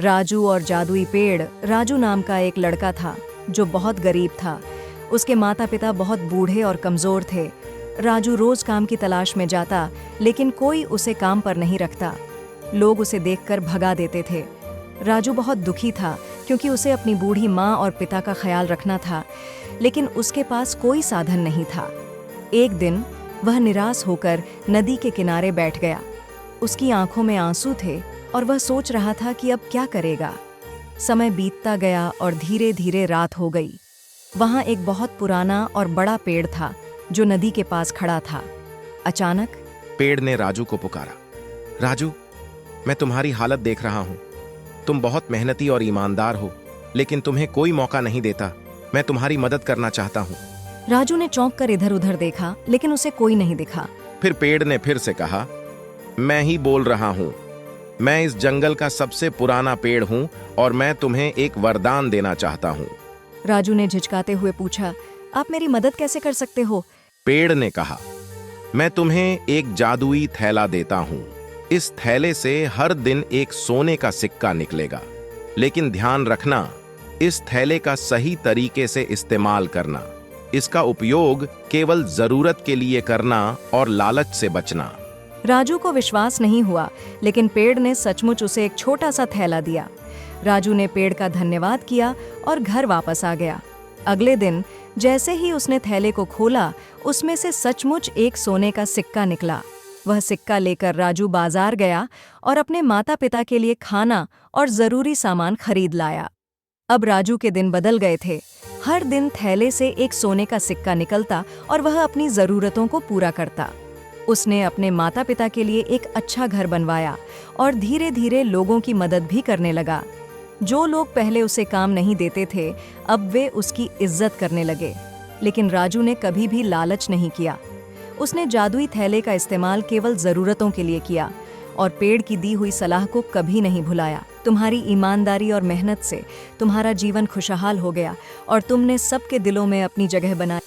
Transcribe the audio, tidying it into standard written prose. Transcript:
राजू और जादुई पेड़। राजू नाम का एक लड़का था जो बहुत गरीब था। उसके माता पिता बहुत बूढ़े और कमज़ोर थे। राजू रोज़ काम की तलाश में जाता, लेकिन कोई उसे काम पर नहीं रखता। लोग उसे देखकर भगा देते थे। राजू बहुत दुखी था क्योंकि उसे अपनी बूढ़ी माँ और पिता का ख्याल रखना था, लेकिन उसके पास कोई साधन नहीं था। एक दिन वह निराश होकर नदी के किनारे बैठ गया। उसकी आंखों में आंसू थे और वह सोच रहा था कि अब क्या करेगा। समय बीतता गया और धीरे धीरे रात हो गई। वहां एक बहुत पुराना और बड़ा पेड़ था जो नदी के पास खड़ा था। अचानक पेड़ ने राजू को पुकारा। राजू, मैं तुम्हारी हालत देख रहा हूं। तुम बहुत मेहनती और ईमानदार हो, लेकिन तुम्हें कोई मौका नहीं देता। मैं तुम्हारी मदद करना चाहता हूं। राजू ने चौंक कर इधर उधर देखा, लेकिन उसे कोई नहीं दिखा। फिर पेड़ ने फिर से कहा, मैं ही बोल रहा हूं। मैं इस जंगल का सबसे पुराना पेड़ हूं और मैं तुम्हें एक वरदान देना चाहता हूं। राजू ने झिझकाते हुए पूछा, आप मेरी मदद कैसे कर सकते हो? पेड़ ने कहा, मैं तुम्हें एक जादुई थैला देता हूं। इस थैले से हर दिन एक सोने का सिक्का निकलेगा, लेकिन ध्यान रखना, इस थैले का सही तरीके से इस्तेमाल करना। इसका उपयोग केवल जरूरत के लिए करना और लालच से बचना। राजू को विश्वास नहीं हुआ, लेकिन पेड़ ने सचमुच उसे एक छोटा सा थैला दिया। राजू ने पेड़ का धन्यवाद किया और घर वापस आ गया। अगले दिन जैसे ही उसने थैले को खोला, उसमें से सचमुच एक सोने का सिक्का निकला। वह सिक्का लेकर राजू बाजार गया और अपने माता पिता के लिए खाना और जरूरी सामान खरीद लाया। अब राजू के दिन बदल गए थे। हर दिन थैले से एक सोने का सिक्का निकलता और वह अपनी जरूरतों को पूरा करता। उसने अपने माता पिता के लिए एक अच्छा घर बनवाया और धीरे धीरे लोगों की मदद भी करने लगा। जो लोग पहले उसे काम नहीं देते थे, अब वे उसकी इज्जत करने लगे। लेकिन राजू ने कभी भी लालच नहीं किया। उसने जादुई थैले का इस्तेमाल केवल जरूरतों के लिए किया और पेड़ की दी हुई सलाह को कभी नहीं भुलाया। तुम्हारी ईमानदारी और मेहनत से तुम्हारा जीवन खुशहाल हो गया और तुमने सबके दिलों में अपनी जगह बनाई।